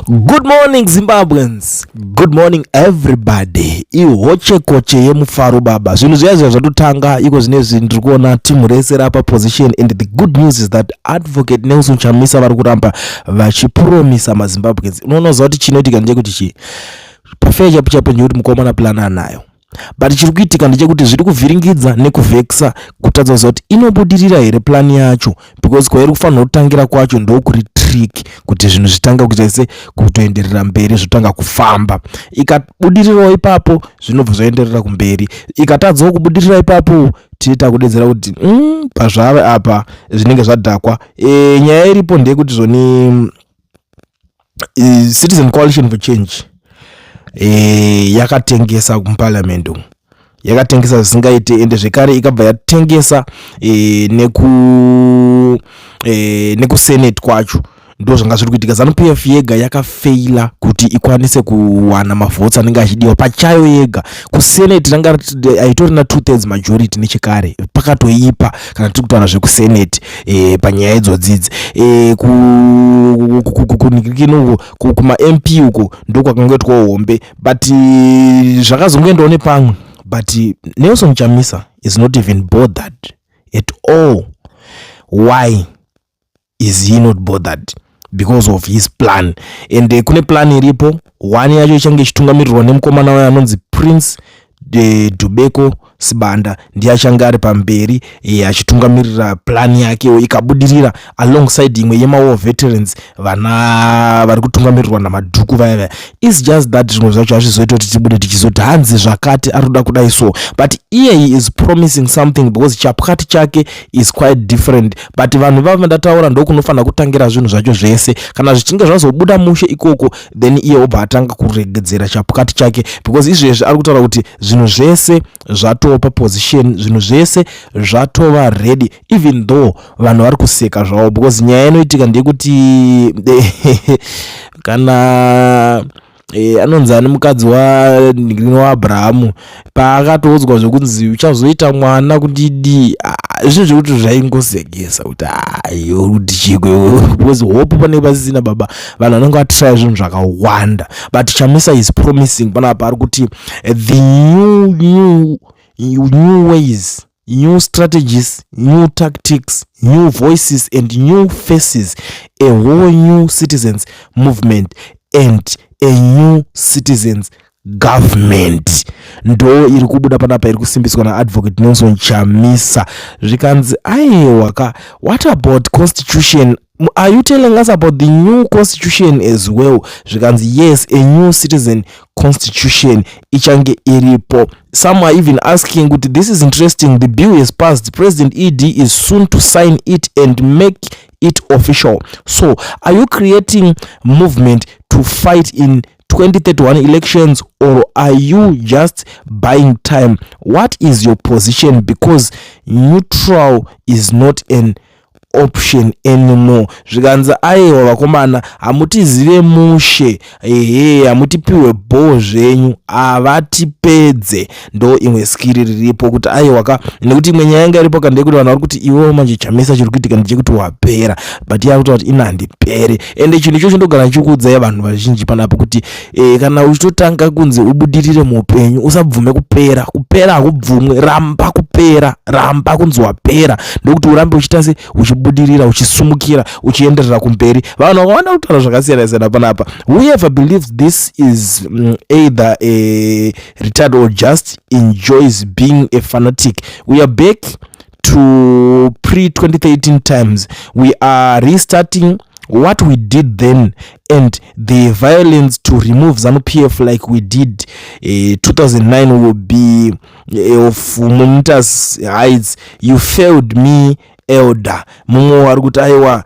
Good morning Zimbabweans, good morning everybody. Ihoche koche yemufaro baba. Zvinhu zviya zvatotanga iko zvinezvi ndiri kuona timu rese rapa position, and the good news is that Advocate Nelson Chamisa vari kuramba vachipromisa maZimbabweans. Unonoza kuti chinoitika ndechekuti pafeya chapo chapo ndikuti mukomana plan anayo, but chiri kuitika ndechekuti zviri kuvhiringidza nekuvheksa kutadza kuti inobudirira here plan yacho, because kwairi kufanira kutangira kwacho ndokuri trick kuti zvinhu zvitanga kuita kutoenderera mberi, zvotanga kufamba. Ikabudirirawo ipapo zvinobva zvaenderera kumberi, ikatadzawo kubudirira ipapo tiita kudedzera kuti pazvave apa zvinenge zvadhakwa. Nyaya iripo ndeyekuti zvoni Citizen Coalition for Change yakatengesa kuparliament, yakatengesa zvisingaite, ende zvekare ikabva yatengesa neku-senate kwacho. Ndo zvanga zviri kuitika. ZANU-PF yega yakafeila kuti ikwanise kuwana mavhotsi anenge achidiwa pachayo yega. Kusenate ranga aitorina 2/3 majority nechekare, pakatoipa kana tiri kutaura zvekusenate panyaya idzodzidzi. Kuma MP uko ndokwakangoitwa hombe, but zvakazongoendawo nepamwe. But Nelson Chamisa is not even bothered at all. Why is he not bothered? Because of his plan. And kune plan iripo, one yacho ichange ichitungamirirwa nemukomana wayo anonzi Prince Dubeko Sibanda, ndiye achange ari pamberi achitungamirira plan yake ikabudirira alongside imwe yema veterans vana vari kutungamirirwa namadhuku vaya. It's just that zvinhu zvacho hazvizoita kuti tibude tichizoti hanzi zvakati arikuda kudai so, but here he is promising something because chapukati chake is quite different. But vanhu vava ndataura ndokunofanira kutangira zvinhu zvacho zvese. Kana zvichinge zvazobuda mushe ikoko, then iye obva atanga kuregedzera chapukati chake, because izvezvi ari kutaura kuti zvinhu zvese zvatopa position, zvinhu zvese zvatova ready, even though vanhu vari kuseka zvavo, because nyaya inoitika ndeyekuti kana anonzi ane mukadzi waAbhurahamu paakatoudzwa zvokunzi uchazoita mwana kudidi, izvo zvekuti zvaingosekesa kuti kuti chikwe, because hope panenge pasisina baba, vanhu vanenge vatraya zvinhu zvakawanda. But Chamisa is promising panapa ari kuti the new ways, new strategies, new tactics, new voices and new faces, a whole new citizens movement and a new citizens government ndo iri kubuda panapa, iri kusimbiswa na Advocate Nelson Chamisa. Zvikanzi aiwaka, what about constitution? Are you telling us about the new constitution as well? Zvikanzi yes, a new citizen constitution ichange iripo. Some are even asking, this is interesting, the bill is passed, President ED is soon to sign it and make it official. So are you creating movement to fight in 2031 elections, or are you just buying time? What is your position? Because neutral is not an option anymore. Zvikanza aiwa vakomana, hamutizive mushe, hamutipiwe bho zvenyu, avatipedze. Ndo imwe skiri riripo kuti aiwaka, nekuti imwe nyaya yanga iripo kandekuti vanhu vari kuti iwo manje Chamisa chiri kuitika ndechekuti wapera, but yakuti kuti inandipere. Ende chinhu ichocho ndogara chikuudzai vanhu vazhinji panapa kuti kana uchitotanga kunzi ubudirire muupenyu, usabvume kupera. Kupera hakubvumwe, ramba kupera, ramba kunzi wapera, ndokuti urambe uchitase uchibudirira, uchisumukira, uchienderera kumberi. Vanhu vakawanda kutaura zvakasiyana siyana panapa. Whoever believes this is either a retard or just enjoys being a fanatic. We are back to pre-2013 times. We are restarting what we did then, and the violence to remove ZANU-PF like we did 2009 will be of momentous heights. You failed me, elder. Mumwe wari kuti aiwa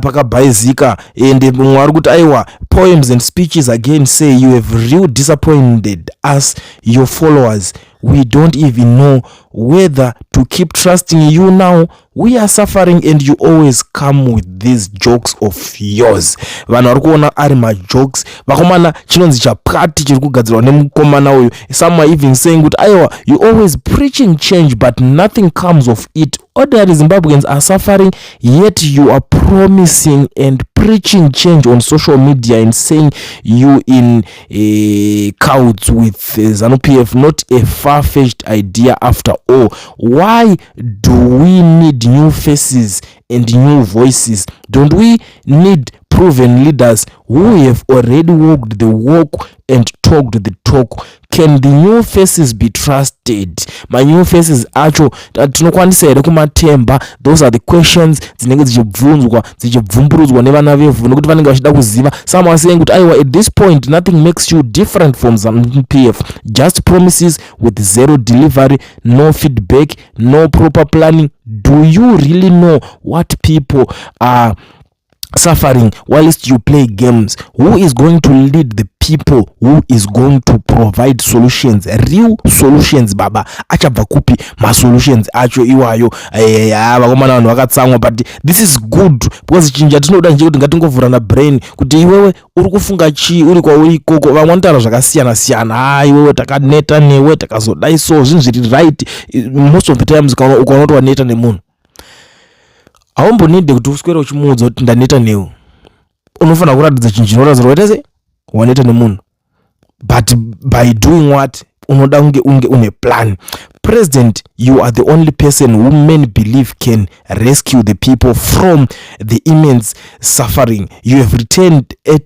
pakabhaizika, ende mumwe wari kuti aiwa poems and speeches again say you have real disappointed us, your followers. We don't even know whether to to keep trusting you now. We are suffering and you always come with these jokes of yours. Vanhu vari kuona ari majokes. Vakomana chinonzi chapati chiri kugadzirwa nemukomana uyu. Some are even saying kuti aiwa, you always preaching change but nothing comes of it. Ordinary Zimbabweans are suffering, yet you are promising and preaching change on social media and saying you in couch with ZANU-PF, not a far-fetched idea after all. Why do we need new faces and new voices? Don't we need proven leaders who have already walked the walk and talked the talk? Can the new faces be trusted? My new faces acho tinokwanisa here kumatemba? Those are the questions dzinenge dzichibvunzwa dzichibvumburudzwa nevana vevu nokuti vanenge vachida kuziva. Some are saying kuti aiwa, at this point nothing makes you different from ZANU-PF, just promises with zero delivery, no feedback, no proper planning. Do you really know what people are suffering whilst you play games? Who is going to lead the people? Who is going to provide solutions, real solutions? Baba achabva kupi ma solutions acho iwayo? Vakomana vanhu vakatsamwa, but this is good because chinja tinoda nje kuti ngatingovhurana brain kuti iwewe uri kufunga chi uri kwauri ikoko. Vamwe vanotaura zvakasiyana siyana. Iwewe takaneta newe takazodai so zvinhu zviri right. Most of the times ukaona kuti waneta nemunhu haumbonide kuti uswere uchimuudza kuti ndaneta newe. Unofanira kuratidza chinhu chinoratidza kuti wetese waneta nemunhu, but by doing what unoda unge une plan. President, you are the only person who many believe can rescue the people from the immense suffering. You have returned at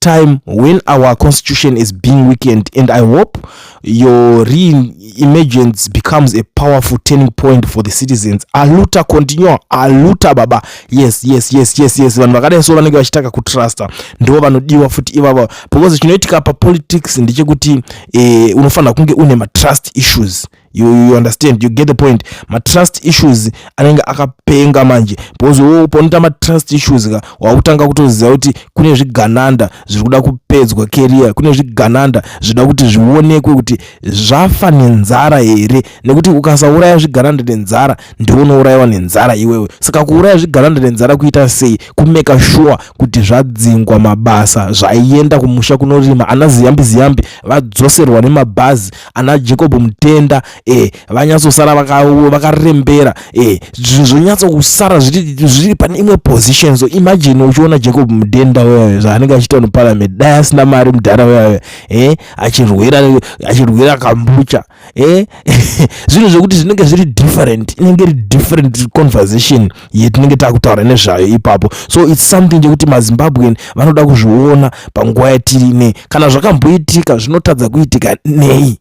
time when our constitution is being weakened, and I hope your re-emergence becomes a powerful turning point for the citizens. Aluta continue, aluta baba. Yes. Vanhu vakadai so vanenge vachitaka kutrusta ndo vanodiwa futi ivava, because chinoitika pa politics ndechekuti unofanira kunge une ma trust issues. You understand, you get the point. Ma trust issues anenge akapenga manje, because uponita ma trust issues wautanga kutoziva kuti kune zvigananda zviri kuda kupedzwa career, kune zvigananda zvida kuti zvionekwe kuti zvafa nenzara here, nekuti ukasauraya zvigananda nenzara ndiwo unourayiwa nenzara iwewe. Saka kuuraya zvigananda nenzara kuita sei? Kumeka sure kuti zvadzingwa mabasa zvaienda kumusha kunorima, ana ziyambi vadzoserwa nemabhazi, ana Jacob Mutenda vanyatsosara vakarembera, zvonyatso kusara zviri pane imwe position. So imagine uchiona Jacob Mutenda wewe zvaanenge achiita muparliament, dai asina mari mudhara wewe achirwira kambucha zvinhu zvekuti zvinenge zviri different, inenge iri different conversation yetinenge takutaura nezvayo ipapo. So it's something chekuti maZimbabwean vanoda kuzviona panguva yatiri ine. Kana zvakamboitika zvinotadza kuitika nei?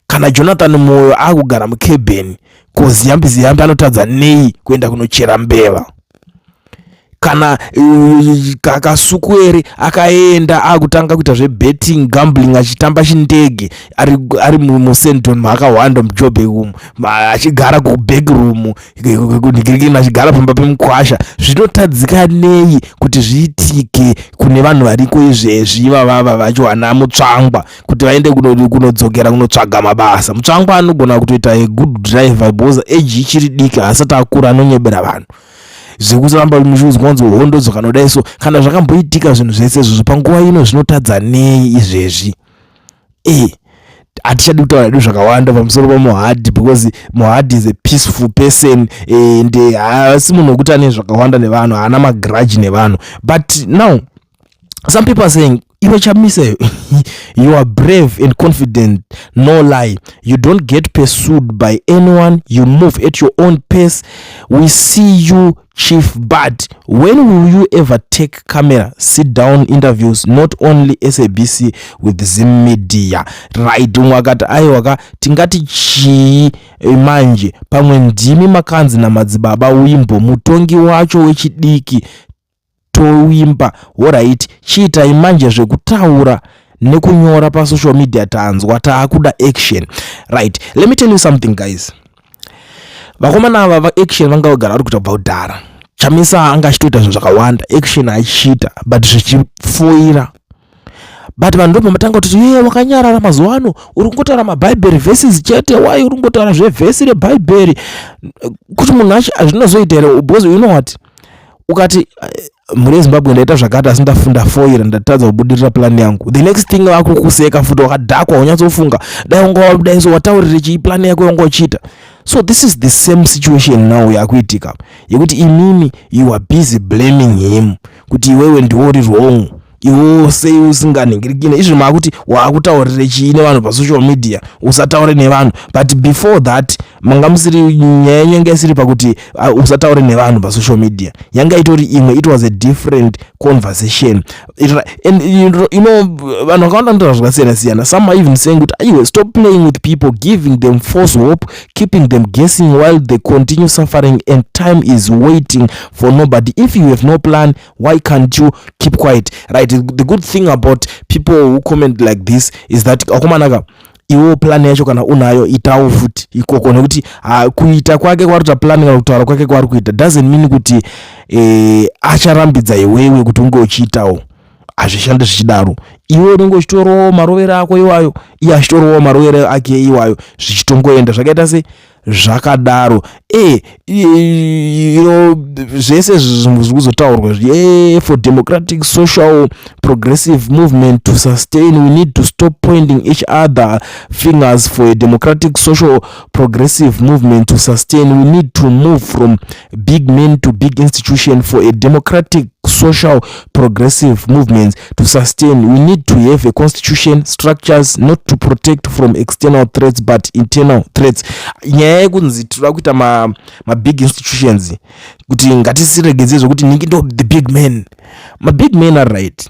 Kana Jonathan Moyo akugara mukebheni, ko ziyambi anotadza nei kuenda kunochera mbeva? Kana Kakasukwere akaenda akutanga kuita zvebetting gambling achitamba chindege ari muSenton makawanda mujobe umu achigara kuback room kunigirikina achigara pamba pemukwasha. Zvinotadzika nei kuti zviitike kune vanhu variko izvezvi vavava vachiwana mutsvangwa kuti vaende kunodzokera kunotsvaga mabasa? Mutsvangwa anogona kutoita a good driver because age ichiri diki, asati akura anonyebera vanhu zvekusaramba muchiudzwanzi hondo dzokanodai. So kana zvakamboitika zvinhu zvese izvozvo panguva ino zvinotadza nei izvezvi? Hatichadi kutaura hedu zvakawanda pamusoro paMohadi, because Mohadi is a peaceful person and haasi munhu wekuti ane zvakawanda nevanhu, haana magrudge nevanhu. But now some people are saying iwe Chamisa, you are brave and confident, no lie. You don't get pursued by anyone, you move at your own pace. We see you, Chief, but when will you ever take camera, sit down interviews, not only SABC with Zim Media? Right, wakati aiwaka tingati chii manje pamwe ndimi makanzi na madzibaba wimbo mutongi wacho wechidiki toimba. Alright, chiita imanje zvekutaura nekunyora pa social media tanzwa taakuda action. Right, let me tell you something guys. Vakomana ava va action vanga vagara vari kuita kudhara. Chamisa anga achitoita zvinhu zvakawanda, action achiita but zvichifoira. but vanhu ndopamatanga kuti wakanyarara mazuva ano uri kungotaura mabhaibheri verses chete, wai uri kungotaura zvevhesi rebhaibheri, kuti munhu zvinozoita here? Because you know what, ukati muri Zimbabwe ndaita zvakati asi ndafunda 4 years ndatadza kubudirira plan yangu, the next thing vakukuseka futi wakadhakwa unyatsofunga dai wataurire chii plan yako yanga uchiita. So this is the same situation now yakuitika yekuti imimi you are busy blaming him kuti iwewe ndiwe uri wrong, iwe sei usinganingirikine izvi makuti wakutaurire chii nevanhu pasocial media usataure nevanhu, but before that manga musiri nyaya yanga isiri pakuti usataure nevanhu pasocial media, yanga itori imwe, it was a different conversation. And you know vanhu vakawanda ndoita zvakasiyana siyana, some are even saying kuti aiwe stop playing with people, giving them false hope, keeping them guessing while they continue suffering, and time is waiting for nobody. If you have no plan, why can't you keep quiet, right? The good thing about people who comment like this is that akomanaka iwo plan yacho kana unayo itawo futi ikoko, nekuti kuita kwake kwaruta plan kana kutaura kwake kwari kuita doesn't mean kuti acharambidza iwewe kuti unge uchiitawo, hazvishandi zvichidaro. Iwe unenge uchitorowo marovero ako iwayo, iye achitorowo marovero ake iwayo, zvichitongoenda zvakaita se zvakadaro. Zvese zviri kuzotaurwa for democratic social progressive movement to sustain, we need to stop pointing each other fingers. For a democratic social progressive movement to sustain, we need to move from big men to big institutions. For a democratic social progressive movements to sustain, we need to have a constitution, structures not to protect from external threats but internal threats. Nyaya yekunzi tiri kuita ma big institutions kuti ngatisiregedze zvokuti ningi ndo the big men. Ma big men are right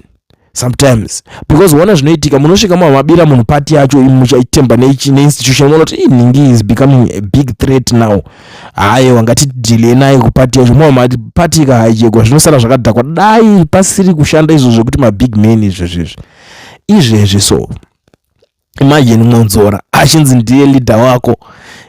sometimes, because wana zvinoitika munosvika mabira munhu pati yacho muchaitemba neinstitution munoti ningi is becoming a big threat now, hayi wangati delay naye kupati yacho mumati pati ikahajekwa zvinosara zvakadhakwa, dai pasiri kushanda izvo zvekuti ma big men izvezvi. So imagine Mwonzora achinzi ndiye leader wako.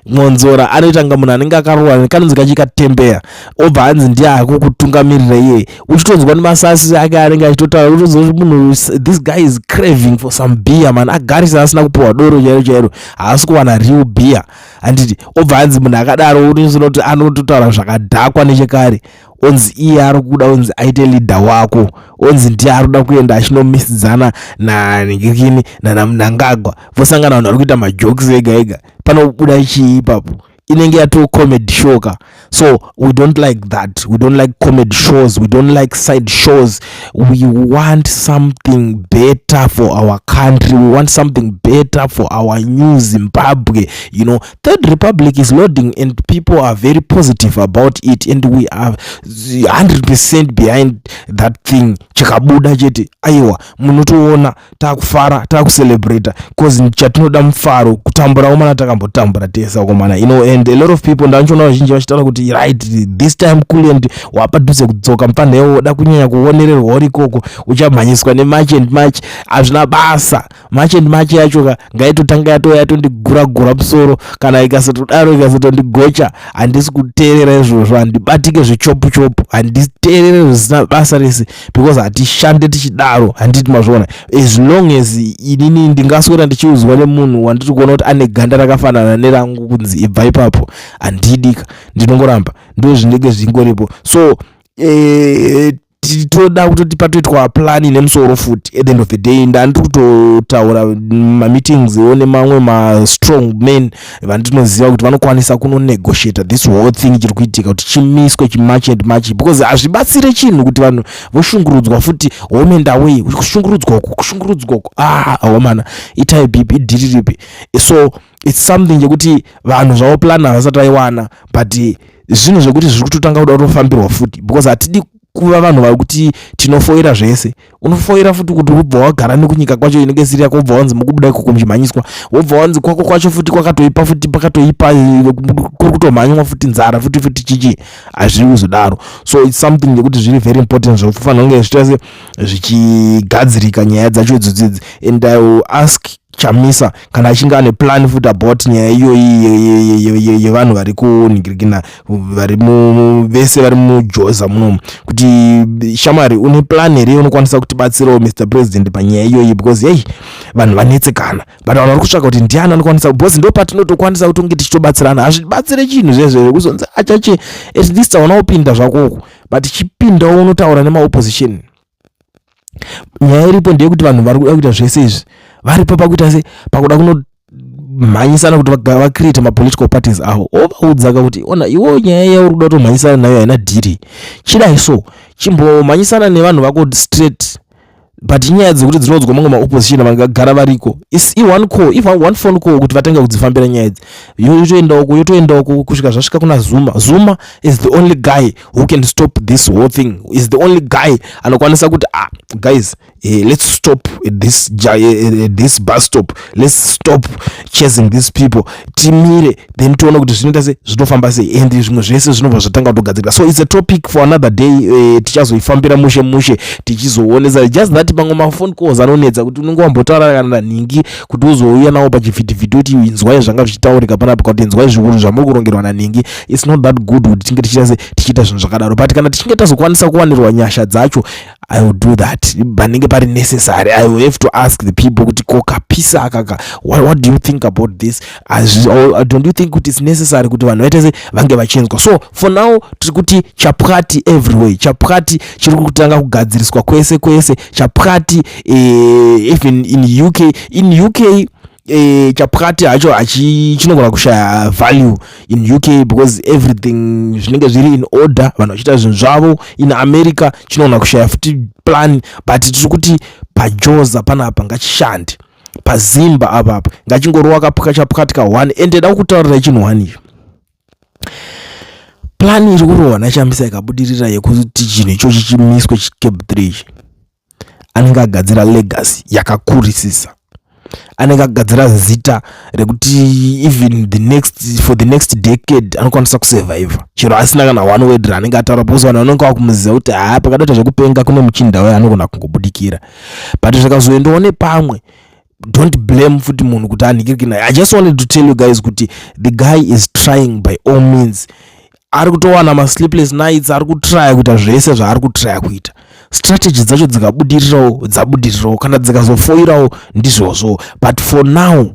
Mwonzora anoitanga munhu anenge akarohwa kanonzi kachikatembeya, obva anzi ndiye akukutungamirira iye, uchitonzwa nemasasi ake anenge achitotaura, uchitonzwa kuti munhu this guy is craving for some beer man, agarisa asina kupiwa doro chairo chairo, haasi kuwana real beer. Handiti obva anzi munhu akadaro unoziva kuti anototaura zvakadhakwa nechekare, onzi iye ari kuda onzi aite leader wako, onzi ndiye ari kuda kuenda achinomisidzana naningikini naMnangagwa, vosangana vanhu vari kuita majokes ega ega, panobuda chii ipapo? Inenge yato comedy show ka. So we don't like that, we don't like comedy shows, we don't like side shows. We want something better for our country, we want something better for our new Zimbabwe. You know, Third Republic is loading and people are very positive about it, and we are 100% behind that thing. Chikabuda chete aiwa munotoona takufara takucelebrate cause chatinoda mufaro kutambura umana takambotambura tesa komana, you know. And a lot of people ndachona vazhinji vachitaura kuti right this time cool and wapadhuze kudzoka mupandeo woda kunyanya kuonererwa uri ikoko, uchamhanyiswa nematch and match, hazvina basa. Match and match yacho ngaitotanga yatondigura musoro, kana ikasatodaro ikasatondigocha handisi kuteerera izvozvo, handibatike zvechopu chopu, handiteerere zvisina basa rese, because hatishande tichidaro. Handiti mazvona, as long as inini ndingaswera ndichiudzwa nemunhu wandiri kuona kuti ane ganda rakafanana nerangu kunzi ibva ipapo, handidika, ndinongoramba ndo zvinenge zvingoripo. So titoda kutoti patoitwa plani nemusoro futi. At the end of the day ndandiri kutotaura meetings one mamwe ma strong men vandinoziva kuti vanokwanisa kunonegotiate this whole thing chiri kuitika kuti chimiswe chimatch and match, because hazvibatsire chinhu kuti vanhu voshungurudzwa futi home and away, kushungurudzwa uku awamana itai bipi idiriripi. So it's something yekuti vanhu zvavo plan havasati vaiwana, but zvinhu zvekuti zviri kutotanga kuda kutofambirwa futi, because hatidi kuva vanhu vari kuti tinofoira zvese. Unofoira futi kuti ubva wagara nekunyika kwacho inenge siri yako, ubva wanzi mukubuda ikoko muchimhanyiswa, ubva wanzi kwako kwacho futi kwakatoipa futi pakatoipa kuri kutomhanywa futi nzara futi chichi, hazviri kuzodaro. So it's something yekuti zviri very important zvofanira kunge zvichitase zvichigadzirika nyaya dzacho idzodzidzi. And I will ask chamisa kana achinge ane plan futi about nyaya iyoyi yevanhu vari kuningirikina vese vari mujoza munomu kuti shamwari une plan here unokwanisa kutibatsirawo Mr President panyaya iyoyi because hey vanhu vanetsekana but vanhu vari kutsvaka kuti ndiani anokwanisa because ndo patinotokwanisa kuti unge tichitobatsirana hazvibatsire chinhu zvezvo kuzonzi achache at least hauna kupinda zvakoko but chipindawo unotaura nemaopposition. Nyaya iripo ndeyekuti vanhu vari kuda kuita zvese izvi varipo pakuita se pakuda kunomhanyisana kuti vacreate mapolitical parties avo ovaudzaka kuti ona iwo nyaya yauri kuda kutomhanyisana nayo haina dhiri chidai so chimbomhanyisana nevanhu vako straight but nyaya dzekuti dzinodzwa mamwe maopposition vangagara variko is one call if one phone call kuti vatanga kudzifambira nyaya idzi yotoenda uko kusvika zvasvika kuna Zuma is the only guy who can stop this whole thing, is the only guy anokwanisa kuti guys let's stop this bus stop, let's stop chasing these people, timire then toona kuti zvinoita se zvinofamba sei and zvimwe zvese zvinobva zvatanga kutogadzirika. So it's a topic for another day. Tichazoifambira mushe tichizoonesa just that pamwe mafone calls anonetsa kuti unenge wambotaura kana ningi kuti uzouya nawo pachivhiti kuti inzwai zvanga zvichitaurika panapa kuti inzwai zvikuru zvamuri kurongerwa naningi. It's not that good kuti tinge tichiita zvinhu zvakadaro but kana tichinge tazokwanisa kuwanirwa nyasha dzacho I will do that panenge pari necessary. I will have to ask the people kuti kokapisa akaka what do you think about this, don't you think kuti it's necessary kuti vanhu vaite vange vachinzwa. So for now tiri kuti chapukati everywhere, chapukati chiri kutanga kugadziriswa kwese chapukati even in UK chapukati hacho chinogona kushaya value in UK because everything zvinenge zviri in order, vanhu vachiita zvinhu zvavo. In America chinogona kushaya futi plan but tiri kuti pajoza panapa ngachishande, pazimba apapa ngachingorowa kapuka chapukati ka1 and ndida kutaurira chinhu 1 ichi plan iri kurohwa nachambisa ikabudirira yekuti chinhu ichochi chimiswe Cape 3 anenge agadzira legacy yakakurisisa, anenge agadzira zita rekuti even for the next decade anokwanisa kusurvive chero asina kana one word anenge ataura because vanhu vanenge vakumuziva kuti pakadaita zvekupenga kune muchinda waye anogona kungobudikira but zvikazoendawo nepamwe don't blame futi munhu kuti anikirikina. I just wanted to tell you guys kuti the guy is trying by all means, ari kutowana ma sleepless nights, ari kutry kuita zvese zvaari kutry kuita. Strategy dzacho dzabudirirawo kana dzikazofoirawo ndizvozvo but for now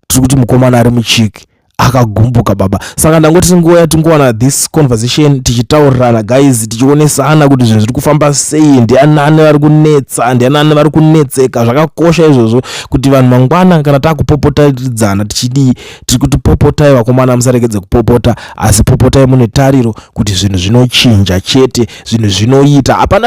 tiri kuti mukomana ari muchiki akagumbuka baba. Saka ndangoti tingowana this conversation tichitaurirana guys, tichionesana kuti zvinhu zviri kufamba sei, ndianani vari kunetsa, ndianani vari kunetseka. Zvakakosha izvozvo kuti vanhu mangwana kana takupopotaidzana tiri kuti popotai vakomana, musarekedze kupopota asi popotai mune tariro kuti zvinhu zvinochinja chete, zvinhu zvinoita. Hapana